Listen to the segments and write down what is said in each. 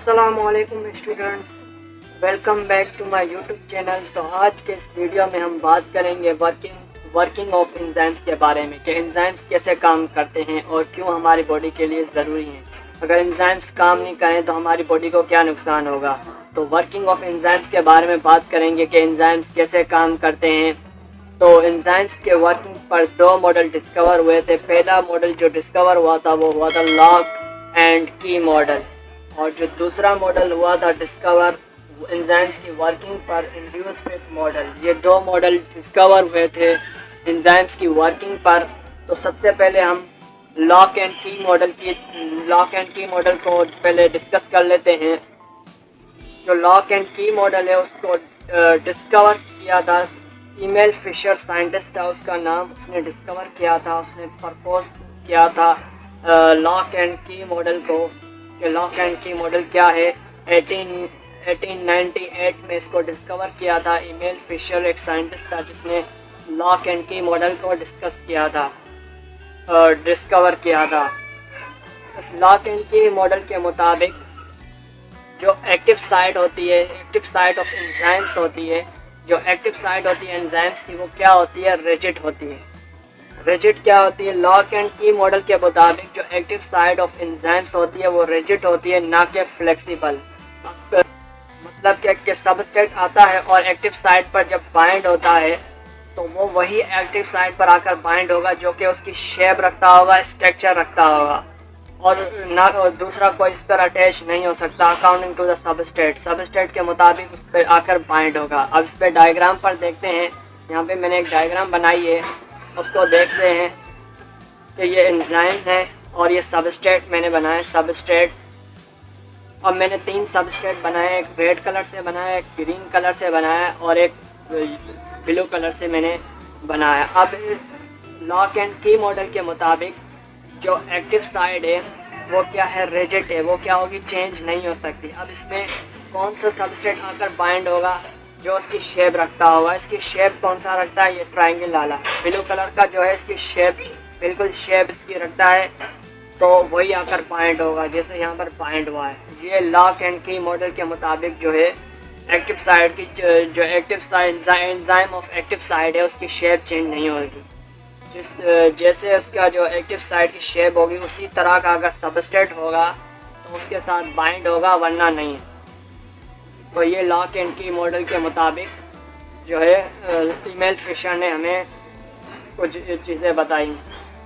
अस्सलामुअलैकुम students, welcome back to my YouTube channel. तो आज के इस वीडियो में हम बात करेंगे वर्किंग ऑफ एंजाइम्स के बारे में कि एंजाइम्स कैसे काम करते हैं और क्यों हमारी बॉडी के लिए ज़रूरी हैं। अगर एंजाइम्स काम नहीं करें तो हमारी बॉडी को क्या नुकसान होगा। तो वर्किंग ऑफ एंजाइम्स के बारे में बात करेंगे कि एंजाइम्स कैसे काम करते हैं। तो एंजाइम्स के वर्किंग पर दो मॉडल डिस्कवर हुए थे। पहला मॉडल जो डिस्कवर हुआ था वो हुआ था लॉक एंड की मॉडल, और जो दूसरा मॉडल हुआ था डिस्कवर एंजाइम्स की वर्किंग पर इंड्यूस्ड मॉडल। ये दो मॉडल डिस्कवर हुए थे एंजाइम्स की वर्किंग पर। तो सबसे पहले हम लॉक एंड की मॉडल को पहले डिस्कस कर लेते हैं। जो लॉक एंड की मॉडल है उसको डिस्कवर किया था ईमेल फिशर, साइंटिस्ट था उसका नाम। उसने डिस्कवर किया था, उसने प्रपोज किया था लॉक एंड की मॉडल को कि लॉक एंड की मॉडल क्या है। 1898 में इसको डिस्कवर किया था। ईमेल फिशर एक साइंटिस्ट था जिसने लॉक एंड की मॉडल को डिस्कवर किया था। इस लॉक एंड की मॉडल के मुताबिक जो एक्टिव साइट होती है, एक्टिव साइट ऑफ एंजाइम्स होती है, जो एक्टिव साइट होती है एंजाइम्स की वो क्या होती है, रिजिड होती है। रिजिड क्या होती है? लॉक एंड की मॉडल के मुताबिक जो एक्टिव साइट ऑफ एंजाइम्स होती है वो रिजिड होती है, ना कि फ्लेक्सिबल। मतलब कि सबस्ट्रेट आता है और एक्टिव साइट पर जब बाइंड होता है तो वो वही एक्टिव साइट पर आकर बाइंड होगा जो कि उसकी शेप रखता होगा, स्ट्रक्चर रखता होगा, और ना दूसरा कोई इस पर अटैच नहीं हो सकता अकॉर्डिंग टू द सबस्ट्रेट के मुताबिक उस पर आकर बाइंड होगा। अब इस पर डायग्राम पर देखते हैं। यहाँ पे मैंने एक डायग्राम बनाई है, उसको देखते हैं कि ये एंजाइम है और ये सबस्ट्रेट मैंने बनाया सबस्ट्रेट। और मैंने 3 सबस्ट्रेट बनाए, एक रेड कलर से बनाया, एक ग्रीन कलर से बनाया और एक ब्लू कलर से मैंने बनाया। अब लॉक एंड की मॉडल के मुताबिक जो एक्टिव साइड है वो क्या है, रिजिड है, वो क्या होगी, चेंज नहीं हो सकती। अब इसमें कौन सा सबस्ट्रेट आकर बाइंड होगा जो उसकी शेप रखता होगा। इसकी शेप कौन सा रखता है, ये ट्रायंगल वाला ब्लू कलर का जो है इसकी शेप बिल्कुल शेप इसकी रखता है, तो वही आकर बाइंड होगा जैसे यहाँ पर बाइंड हुआ है। ये लॉक एंड की मॉडल के मुताबिक जो है एक्टिव साइड की जो active side enzyme of active side है उसकी शेप चेंज नहीं होगी। जैसे उसका जो एक्टिव साइड की शेप होगी उसी तरह का अगर सबस्ट्रेट होगा तो उसके साथ बाइंड होगा, वरना नहीं। तो ये लॉक एंड की मॉडल के मुताबिक जो है ईमेल फिशर ने हमें कुछ चीज़ें बताई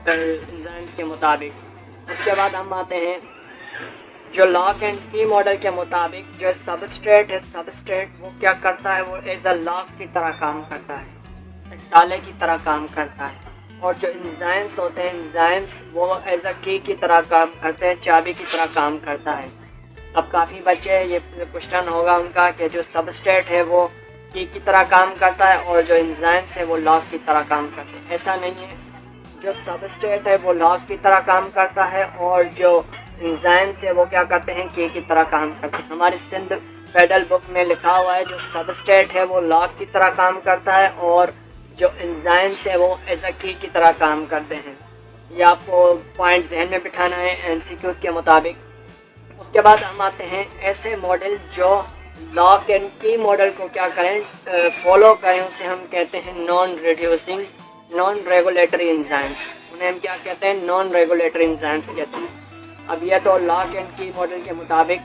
एंजाइम्स के मुताबिक। उसके बाद हम आते हैं जो लॉक एंड की मॉडल के मुताबिक जो सबस्ट्रेट है, सबस्ट्रेट वो क्या करता है, वो एज अ लॉक की तरह काम करता है, ताले की तरह काम करता है। और जो एंजाइम्स होते हैं एंजाइम्स वो एज अ की तरह काम करते हैं, चाबी की तरह काम करता है। अब काफ़ी बच्चे ये क्वेश्चन होगा उनका कि जो सबस्ट्रेट है वो की तरह काम करता है और जो एंजाइम्स है वो लॉक की तरह काम करते हैं। ऐसा नहीं है, जो सबस्ट्रेट है वो लॉक की तरह काम करता है और जो एंजाइम्स है वो क्या करते हैं, की तरह काम करते हैं। हमारी सिंध फेडरल बुक में लिखा हुआ है जो सबस्ट्रेट है वो लॉक की तरह काम करता है और जो एंजाइम्स है वो एज अ की तरह काम करते हैं। ये आपको पॉइंट जहन में बिठाना है एमसीक्यूज़ के मुताबिक। उसके बाद हम आते हैं ऐसे मॉडल जो लॉक एंड की मॉडल को क्या करें, फॉलो करें, उसे हम कहते हैं non reducing non regulatory enzymes. उन्हें हम क्या कहते हैं, नॉन रेगुलेटरी एंजाइम्स कहते हैं। अब यह तो लॉक एंड की मॉडल के मुताबिक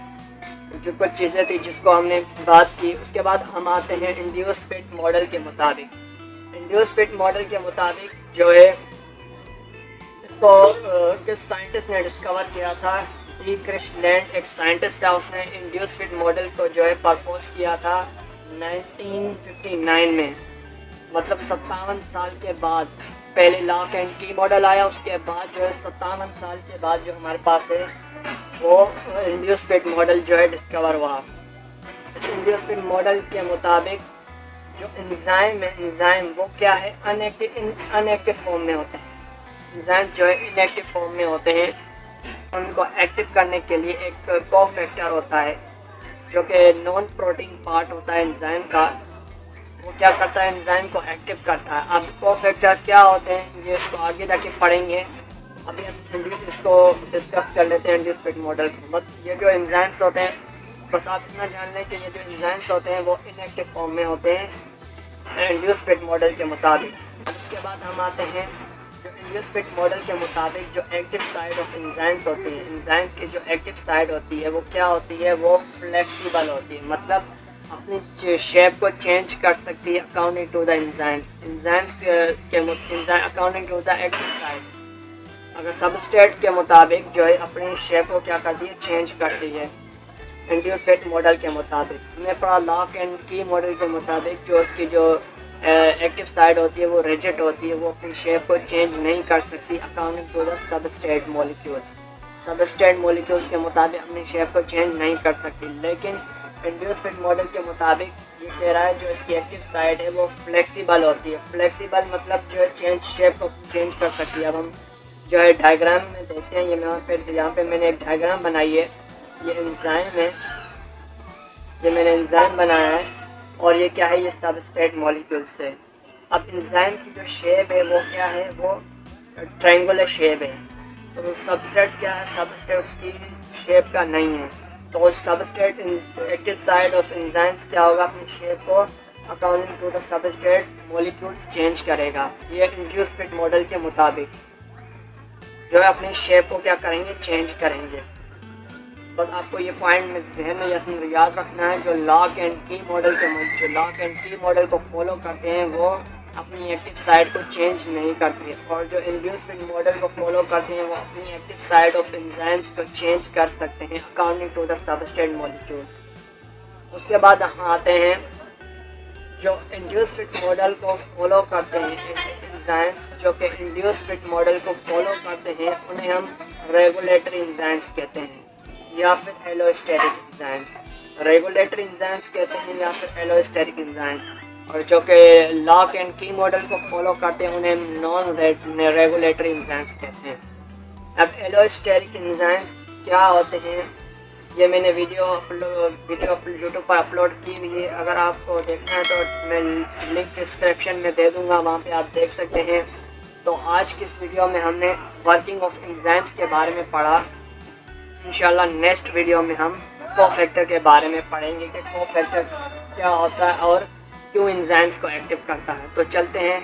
जो कुछ चीज़ें थी जिसको हमने बात की। उसके बाद हम आते हैं इंड्यूस फिट मॉडल के मुताबिक। इंड्यूस फिट मॉडल के मुताबिक जो है इसको किस साइंटिस्ट ने डिस्कवर किया था, ई क्रिस्टलैंड एक साइंटिस्ट था, उसने इंड्यूस फिट मॉडल को जो है प्रपोज किया था 1959 में। मतलब 57 साल के बाद पहले लॉक एंड की मॉडल आया, उसके बाद जो है 57 साल के बाद जो हमारे पास है वो इंड्यूस फिट मॉडल जो है डिस्कवर हुआ। इंड्यूस फिट मॉडल के मुताबिक जो एंजाइम है, एंजाइम वो क्या है, अनएक्टिव फॉर्म में होते हैं। एंजाइम जो है इनएक्टिव फॉर्म में होते हैं। उनको एक्टिव करने के लिए एक कोफैक्टर होता है जो कि नॉन प्रोटीन पार्ट होता है एंजाइम का, वो क्या करता है, एंजाइम को एक्टिव करता है। अब कोफैक्टर क्या होते हैं ये इसको आगे जाके पढ़ेंगे। अभी हम इसको डिस्कस कर लेते हैं इंड्यूस फिट मॉडल। बस ये जो एंजाइम्स होते हैं बस आप इतना जान लें कि ये जो एंजाइम्स होते हैं वो इनएक्टिव फॉर्म में होते हैं इंड्यूस फिट मॉडल के मुताबिक। उसके बाद हम आते हैं जो इंड्यूस फिट मॉडल के मुताबिक जो एक्टिव साइड ऑफ एंजाइम्स होती है, एंजाइम की जो एक्टिव साइड होती है वो क्या होती है, वो फ्लेक्सिबल होती है, मतलब अपनी शेप को चेंज कर सकती है अकॉर्डिंग टू द एंजाइम्स के according to the active site. अगर सबस्ट्रेट के मुताबिक जो है अपनी शेप को क्या करती है, चेंज करती है इंड्यूस फिट मॉडल के मुताबिक। हमने पढ़ा लॉक एंड की मॉडल के मुताबिक जो उसकी जो एक्टिव साइड होती है वो रिजिड होती है, वो अपनी शेप को चेंज नहीं कर सकती according to the substrate molecules. Substrate molecules के मुताबिक अपनी शेप को चेंज नहीं कर सकती, लेकिन इंड्यूस फिट मॉडल के मुताबिक ये कह रहा है जो इसकी एक्टिव साइड है वो फ्लेक्सिबल होती है। फ्लेक्सिबल मतलब जो है शेप को चेंज कर सकती है। अब हम जो है डायग्राम में देखते हैं, यहाँ पे मैंने एक डायग्राम बनाई है, ये एंजाइम है, ये मैंने एंजाइम बनाया है और ये क्या है, ये सबस्ट्रेट मॉलिक्यूल्स है। अब एंजाइम की जो शेप है वो क्या है, वो ट्रायंगुलर शेप है। तो सबस्ट्रेट क्या है, सबस्ट्रेट उसकी शेप का नहीं है, तो substrate active site of enzymes क्या होगा, अपनी शेप को according to the substrate molecules change करेगा। ये इंड्यूस फिट मॉडल के मुताबिक जो है अपनी शेप को क्या करेंगे, चेंज करेंगे। बस आपको ये पॉइंट में जहन में याद रखना है, जो लॉक एंड की मॉडल को फॉलो करते हैं वो अपनी एक्टिव साइड को चेंज नहीं करते, और जो इंड्यूस फिट मॉडल को फॉलो करते हैं वो अपनी एक्टिव साइड ऑफ एंजाइम्स को चेंज कर सकते हैं according to the substrate molecules. उसके बाद हम आते हैं जो इंड्यूस फिट मॉडल को फॉलो करते हैं, ऐसे एंजाइम्स जो कि इंड्यूस फिट मॉडल को फॉलो करते हैं उन्हें हम रेगुलेटरी एंजाइम्स कहते हैं या फिर एलोस्टेरिक एंजाइम्स। रेगुलेटरी एंजाइम्स कहते हैं या फिर एलोस्टेरिक एंजाइम्स, और जो कि लॉक एंड की मॉडल को फॉलो करते हैं उन्हें नॉन रेगुलेटरी एंजाइम्स कहते हैं। अब एलोस्टेरिक एंजाइम्स क्या होते हैं, ये मैंने वीडियो यूट्यूब पर अपलोड की हुई है, अगर आपको देखना है तो मैं लिंक डिस्क्रिप्शन में दे दूँगा, वहाँ पे आप देख सकते हैं। तो आज की इस वीडियो में हमने वर्किंग ऑफ एंजाइम्स के बारे में पढ़ा। इंशाल्लाह नेक्स्ट वीडियो में हम कोफैक्टर के बारे में पढ़ेंगे कि कोफैक्टर क्या होता है और क्यों एंजाइम्स को एक्टिव करता है। तो चलते हैं